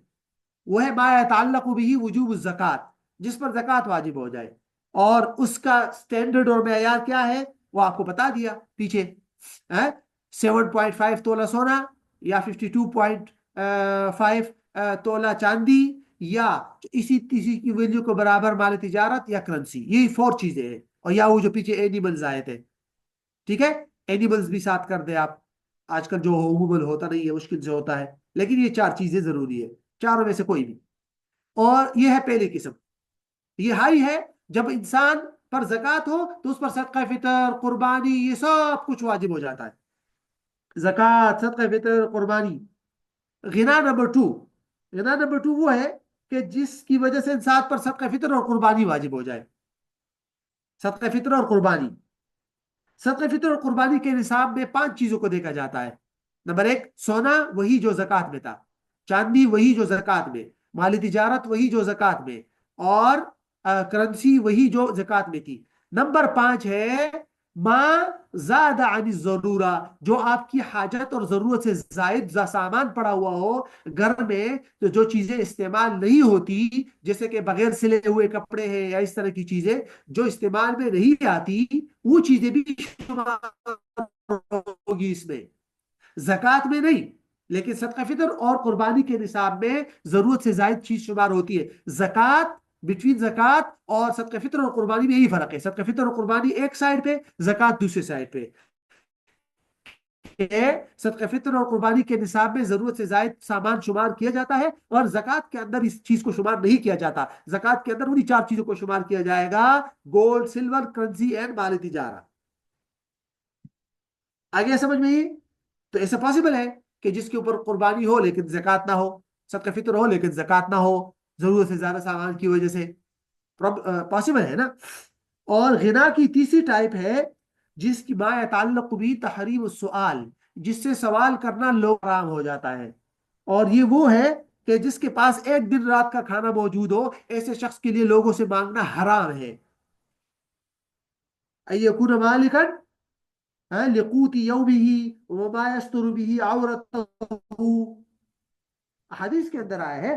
وہ ہے ما يتعلق به وجوب الزکوٰۃ, جس پر زکوٰۃ واجب ہو جائے. اور اس کا سٹینڈرڈ اور معیار کیا ہے وہ آپ کو بتا دیا پیچھے. 7.5 تولہ سونا, یا 52.5 تولہ چاندی, یا اسی کی ویلیو کو برابر مال تجارت یا کرنسی. یہی 4 چیزیں ہیں. اور یا وہ جو پیچھے اینیملز آئے تھے, ٹھیک ہے, اینیملز بھی ساتھ کر دے آپ. آج کل جو عموماً ہوتا نہیں ہے، مشکل سے ہوتا ہے، لیکن یہ 4 چیزیں ضروری ہے، چاروں میں سے کوئی بھی. اور یہ ہے پہلی قسم، یہ ہائی ہے. جب انسان پر زکوٰۃ ہو تو اس پر صدقہ فطر، قربانی، یہ سب کچھ واجب ہو جاتا ہے. زکوٰۃ، صدقہ فطر، قربانی. غنا نمبر 2، غنا نمبر 2 وہ ہے کہ جس کی وجہ سے انسان پر صدقہ فطر اور قربانی واجب ہو جائے. صدقہ فطر اور قربانی، صدقہ فطر اور قربانی کے نصاب میں 5 چیزوں کو دیکھا جاتا ہے. نمبر 1، سونا وہی جو زکوٰۃ میں تھا، چاندی وہی جو زکوٰۃ میں، مالی تجارت وہی جو زکوٰۃ میں، اور کرنسی وہی جو زکوٰۃ میں تھی. نمبر 5 ہے ما زاد عن الضرورہ، جو آپ کی حاجت اور ضرورت سے زائد سامان پڑا ہوا ہو گھر میں، تو جو چیزیں استعمال نہیں ہوتی، جیسے کہ بغیر سلے ہوئے کپڑے ہیں یا اس طرح کی چیزیں جو استعمال میں نہیں آتی، وہ چیزیں بھی شمار ہوگی اس میں. زکوٰۃ میں نہیں، لیکن صدقہ فطر اور قربانی کے نصاب میں ضرورت سے زائد چیز شمار ہوتی ہے. زکوٰۃ، بٹوین زکوٰۃ اور صدقہ فطر اور قربانی میں یہی فرق ہے. صدقہ فطر اور قربانی ایک سائڈ پہ، زکوٰۃ دوسرے سائڈ پہ. صدقہ فطر اور قربانی کے نصاب میں ضرورت سے زائد سامان شمار کیا جاتا ہے، اور زکوٰۃ کے اندر اس چیز کو شمار نہیں کیا جاتا. زکوٰۃ کے اندر انہی 4 چیزوں کو شمار کیا جائے گا: گولڈ، سلور، کرنسی اینڈ مال تجارہ. آگے سمجھ میں یہ؟ تو ایسا پاسبل ہے کہ جس کے اوپر قربانی ہو لیکن زکوٰۃ نہ ہو، صدقہ فطر ہو لیکن زکوٰۃ نہ ہو، ضرورت سے زیادہ سامان کی وجہ سے. پاسبل ہے نا. اور غنا کی تیسری ٹائپ ہے جس کی ما یتعلق بھی تحریم السؤال، جس سے سوال کرنا لوگ حرام ہو جاتا ہے. اور یہ وہ ہے کہ جس کے پاس ایک دن رات کا کھانا موجود ہو، ایسے شخص کے لیے لوگوں سے مانگنا حرام ہے. ایکون مالکن لقوت یومہ وما یستر به عورته، حدیث کے اندر آیا ہے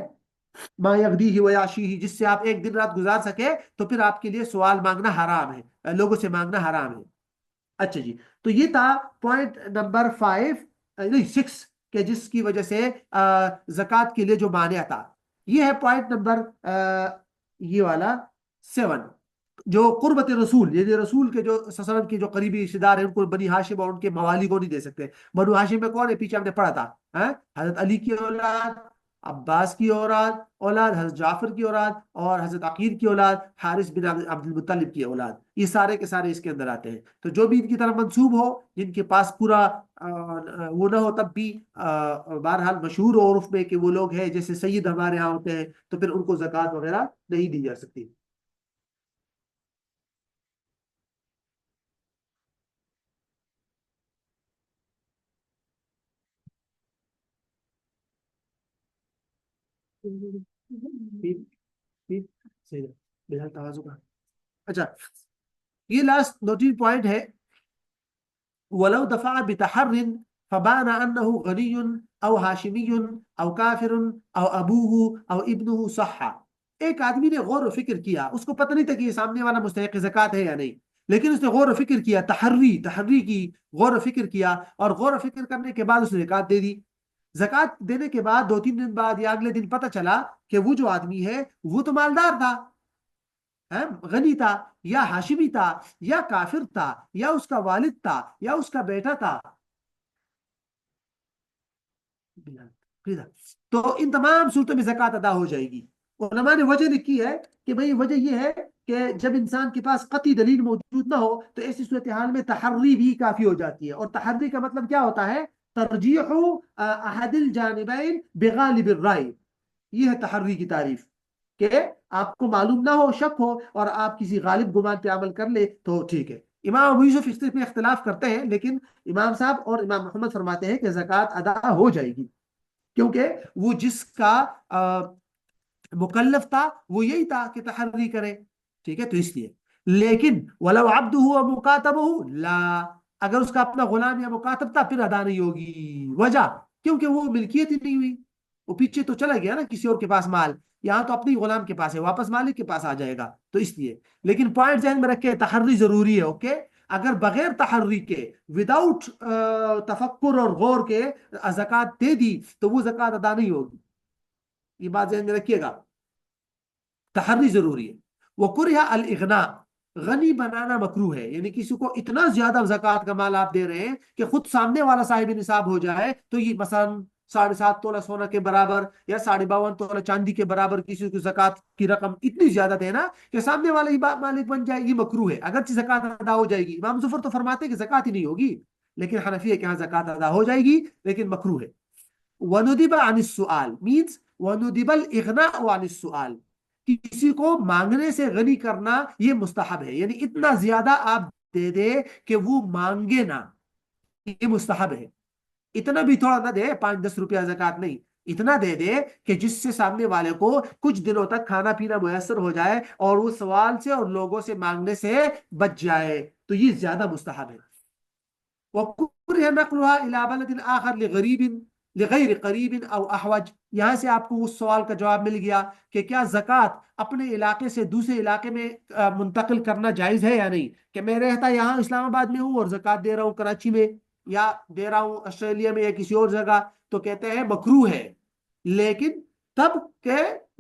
ما یغدیہ ویعشیہ، جس سے آپ ایک دن رات گزار سکے تو پھر آپ کے لیے سوال مانگنا حرام ہے، لوگوں سے مانگنا حرام ہے. اچھا جی، تو یہ تھا پوائنٹ نمبر 5، نہیں 6، کہ جس کی وجہ سے زکوٰۃ کے لیے جو مانع تھا. یہ ہے پوائنٹ نمبر یہ والا 7، جو قربت رسول، یعنی رسول کے جو صلی اللہ علیہ وسلم کے جو قریبی رشتے دار ہیں، ان کو بنی ہاشم اور ان کے موالی کو نہیں دے سکتے. بنو ہاشم میں کون ہے؟ پیچھے ہم نے پڑھا تھا، حضرت علی کی اولاد، عباس کی اولاد، حضرت جعفر کی اولاد، اور حضرت عقیل کی اولاد، حارث بن عبد المطلب کی اولاد. یہ سارے کے سارے اس کے اندر آتے ہیں. تو جو بھی ان کی طرف منسوب ہو، جن کے پاس پورا وہ نہ ہو، تب بھی بہرحال مشہور ہو عرف میں کہ وہ لوگ ہیں، جیسے سید ہمارے ہاں ہوتے ہیں، تو پھر ان کو زکوٰۃ وغیرہ نہیں دی جا سکتی. ٹھیک ٹھیک، صحیح ہے، بہرحال توازن کا. اچھا، یہ لاسٹ نوٹنگ پوائنٹ ہے. ولو دفع بتحر فبان انه غنی او ہاشمی او کافر او ابوه او ابنه صح. ایک آدمی نے غور و فکر کیا، اس کو پتہ نہیں تھا کہ یہ سامنے والا مستحق زکوٰۃ ہے یا نہیں، لیکن اس نے غور و فکر کیا، تحری کی، غور و فکر کیا، اور غور و فکر کرنے کے بعد اس نے زکوٰۃ دے دی. زکوٰۃ دینے کے بعد 2-3 دن بعد یا اگلے دن پتہ چلا کہ وہ جو آدمی ہے وہ تو مالدار تھا، غنی تھا، یا ہاشمی تھا، یا کافر تھا، یا اس کا والد تھا، یا اس کا بیٹا تھا. تو ان تمام صورتوں میں زکوٰۃ ادا ہو جائے گی. علماء نے وجہ لکھی ہے کہ بھئی وجہ یہ ہے کہ جب انسان کے پاس قطعی دلیل موجود نہ ہو تو ایسی صورتحال میں تحری بھی کافی ہو جاتی ہے. اور تحری کا مطلب کیا ہوتا ہے؟ ترجیح احد الجانبین بغالب الرائے. یہ ہے تحری کی تعریف، کہ آپ کو معلوم نہ ہو، شک ہو، اور آپ کسی غالب گمان پہ عمل کر لے تو ٹھیک ہے. امام ابو یوسف اس میں اختلاف کرتے ہیں، لیکن امام صاحب اور امام محمد فرماتے ہیں کہ زکوٰۃ ادا ہو جائے گی، کیونکہ وہ جس کا مکلف تھا وہ یہی تھا کہ تحری کرے. ٹھیک ہے، تو اس لیے. لیکن ولو عبدہ و مکاتبہ لا، اگر اس کا اپنا غلام یا مکاتب تھا پھر ادا نہیں ہوگی. وجہ کیونکہ وہ ملکیت ہی نہیں ہوئی، وہ پیچھے تو چلا گیا نا کسی اور کے پاس مال. یہاں تو اپنی غلام کے پاس ہے، واپس مالک کے پاس آ جائے گا، تو اس لیے. لیکن پوائنٹ ذہن میں رکھے، تحری ضروری ہے. اوکے، اگر بغیر تحری کے، وداؤٹ تفکر اور غور کے زکوٰۃ دے دی تو وہ زکوٰۃ ادا نہیں ہوگی. یہ بات ذہن میں رکھیے گا، تحری ضروری ہے. وَكُرِهَ الْإِغْنَاء، غنی بنانا مکروہ ہے، یعنی کسی کو اتنا زیادہ زکوٰۃ کا مال آپ دے رہے ہیں کہ خود سامنے والا صاحب نصاب ہو جائے، تو یہ مثلا 7.5 تولہ سونا کے برابر یا 52.5 تولہ چاندی کے برابر کسی کو زکوٰۃ کی رقم اتنی زیادہ دینا کہ سامنے والا ہی مالک بن جائے، یہ مکروہ ہے، اگرچہ زکوٰۃ ادا ہو جائے گی۔ امام ظفر تو فرماتے ہیں کہ زکوٰۃ ہی نہیں ہوگی، لیکن حنفیہ کے یہاں زکوٰۃ ادا ہو جائے گی لیکن مکروہ ہے۔ وَنُدِبَ عَنِ السُّؤَالِ means وَنُدِبَ الْإِغْنَاءُ عَنِ السُّؤَالِ، کسی کو مانگنے سے غنی کرنا یہ مستحب ہے، یعنی اتنا زیادہ آپ دے دے کہ وہ مانگے نہ، یہ مستحب ہے۔ اتنا بھی تھوڑا نہ دے، 5-10 روپیہ زکوٰۃ نہیں، اتنا دے دے کہ جس سے سامنے والے کو کچھ دنوں تک کھانا پینا میسر ہو جائے اور وہ سوال سے اور لوگوں سے مانگنے سے بچ جائے، تو یہ زیادہ مستحب ہے۔ وَكُرِهَ نَقْلُهَا إِلَى بَلَدٍ آخَرٍ لِغَيْرِ قَرِيبٍ أَوْ أَحْوَجٍ، یہاں سے آپ کو اس سوال کا جواب مل گیا کہ کیا زکوٰۃ اپنے علاقے سے دوسرے علاقے میں منتقل کرنا جائز ہے یا نہیں، کہ میں رہتا یہاں اسلام آباد میں ہوں اور زکوٰۃ دے رہا ہوں کراچی میں یا دے رہا ہوں آسٹریلیا میں یا کسی اور جگہ، تو کہتے ہیں مکروہ ہے، لیکن تب کہ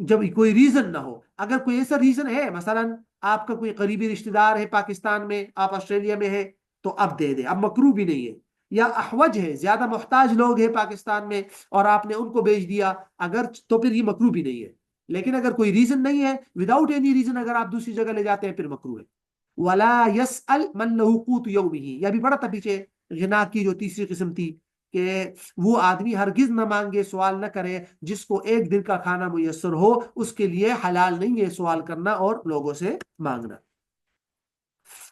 جب کوئی ریزن نہ ہو۔ اگر کوئی ایسا ریزن ہے، مثلا آپ کا کوئی قریبی رشتہ دار ہے پاکستان میں، آپ آسٹریلیا میں ہے، تو اب دے دے، اب مکروہ بھی نہیں ہے۔ یا احوج ہے، زیادہ محتاج لوگ ہیں پاکستان میں اور آپ نے ان کو بیچ دیا، اگر تو پھر یہ مکروہ بھی نہیں ہے۔ لیکن اگر کوئی ریزن نہیں ہے، وداؤٹ اینی ریزن اگر آپ دوسری جگہ لے جاتے ہیں پھر مکروہ ہے۔ ولا يسأل من له قوت يومه، یہ بھی پڑا تھا پیچھے غنا کی جو تیسری قسم تھی، کہ وہ آدمی ہرگز نہ مانگے، سوال نہ کرے، جس کو ایک دن کا کھانا میسر ہو اس کے لیے حلال نہیں ہے سوال کرنا اور لوگوں سے مانگنا۔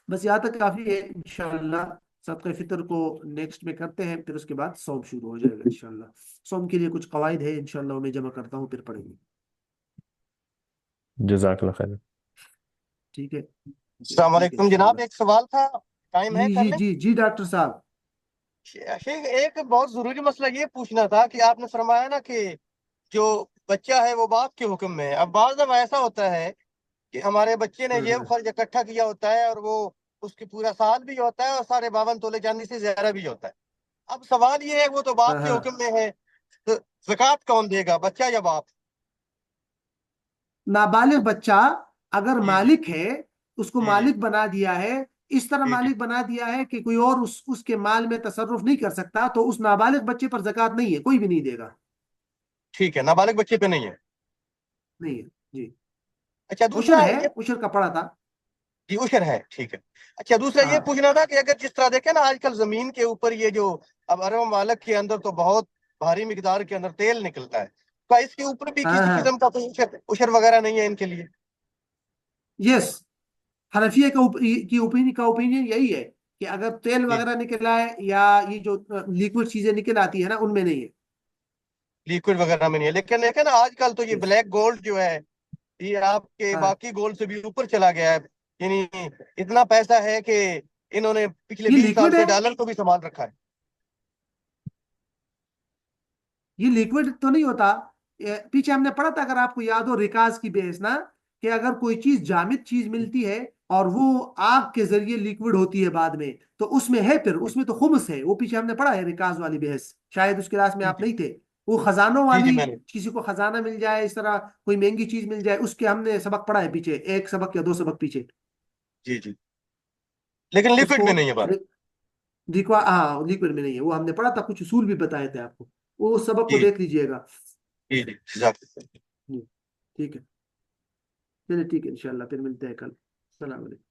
بس یہاں تک کافی ہے، انشاءاللہ صدقہ فطر کو نیکسٹ میں کرتے ہیں، پھر اس کے بعد صوم شروع ہو جائے گا انشاءاللہ۔ صوم کے لیے کچھ قواعد ہے، انشاءاللہ انہیں جمع کرتا ہوں پھر پڑھیں گے، جزاک اللہ خیر۔ ٹھیک ہے؟ السلام ٹھیک ہے علیکم جناب، انشاءاللہ۔ ایک سوال تھا، ٹائم ہے جی کر جی لیں؟ جی جی ڈاکٹر صاحب۔ شیخ ایک بہت ضروری مسئلہ یہ پوچھنا تھا کہ آپ نے فرمایا نا کہ جو بچہ ہے وہ باپ کے حکم میں ہے۔ اب بعض دفعہ ایسا ہوتا ہے کہ ہمارے بچے نے جیب خرچ اکٹھا کیا ہوتا ہے اور وہ اس کی پورا سال بھی ہوتا ہے اور 52 تولے چاندی سے زیادہ بھی ہوتا ہے۔ اب سوال یہ ہے، وہ تو باپ کے حکم میں ہے، تو زکوٰۃ کون دے گا، بچہ یا باپ؟ نابالغ بچہ اگر جی جی مالک ہے، اس کو جی جی مالک بنا دیا ہے، اس طرح جی جی مالک بنا دیا ہے کہ کوئی اور اس کے مال میں تصرف نہیں کر سکتا، تو اس نابالغ بچے پر زکوٰۃ نہیں ہے، کوئی بھی نہیں دے گا، ٹھیک ہے، نابالغ بچے پہ نہیں ہے۔ نہیں ہے جی۔ اچھا عشر دوسرا ہے، یہ، عشر کا پڑا تھا۔ جی عشر ہے، ٹھیک ہے۔ اچھا دوسرا یہ ہاں پوچھنا تھا کہ اگر جس طرح دیکھیں نا آج کل زمین کے اوپر یہ جو اب عرب ممالک کے اندر تو بہت بھاری مقدار کے اندر تیل نکلتا ہے، تو اس کے اوپر بھی ہاں کسی ہاں قسم کا کوئی عشر وغیرہ نہیں ہے ان کے لیے؟ یس، حنفیہ کا اوپینین یہی ہے کہ اگر تیل جی وغیرہ نکل آئے یا یہ جو لیکوڈ چیزیں نکل آتی ہے نا، ان میں نہیں ہے۔ لیکوڈ وغیرہ میں نہیں ہے، لیکن دیکھیں نا آج کل تو یہ یس، بلیک گولڈ جو ہے یہ آپ کے ہاں، باقی گولڈ سے بھی اوپر چلا گیا ہے، یعنی اتنا پیسہ ہے کہ انہوں نے پچھلے یہ 20 سال لیکوڈ سے ہے، ڈالر کو بھی سنبھال رکھا ہے۔ یہ لیکوڈ تو نہیں ہوتا۔ پیچھے ہم نے پڑھا تھا، اگر آپ کو یاد ہو، ریکاز کی بحث نا، کہ اگر کوئی چیز جامد چیز ملتی ہے اور وہ آگ کے ذریعے لیکوڈ ہوتی ہے بعد میں، تو اس میں ہے، پھر اس میں تو خمس ہے، وہ پیچھے ہم نے پڑھا ہے ریکاز والی بحث، شاید اس کلاس میں جی آپ جی نہیں تھے۔ وہ خزانوں جی جی والی، میں نے، کسی کو خزانہ مل جائے، اس طرح کوئی مہنگی چیز مل جائے، اس کے ہم نے سبق پڑھا ہے پیچھے، ایک سبق یا 2 سبق پیچھے، جی جی، لیکن اس لیکوڈ کو میں نہیں ہے بات۔ ہاں لیکوڈ میں نہیں ہے، وہ ہم نے پڑھا تھا، کچھ اصول بھی بتائے تھے آپ کو، وہ سبق کو جی دیکھ لیجئے گا۔ جی جی جزاک اللہ۔ جی ٹھیک ہے، چلیے ٹھیک ہے انشاءاللہ، پھر ملتے ہیں کل، السلام علیکم۔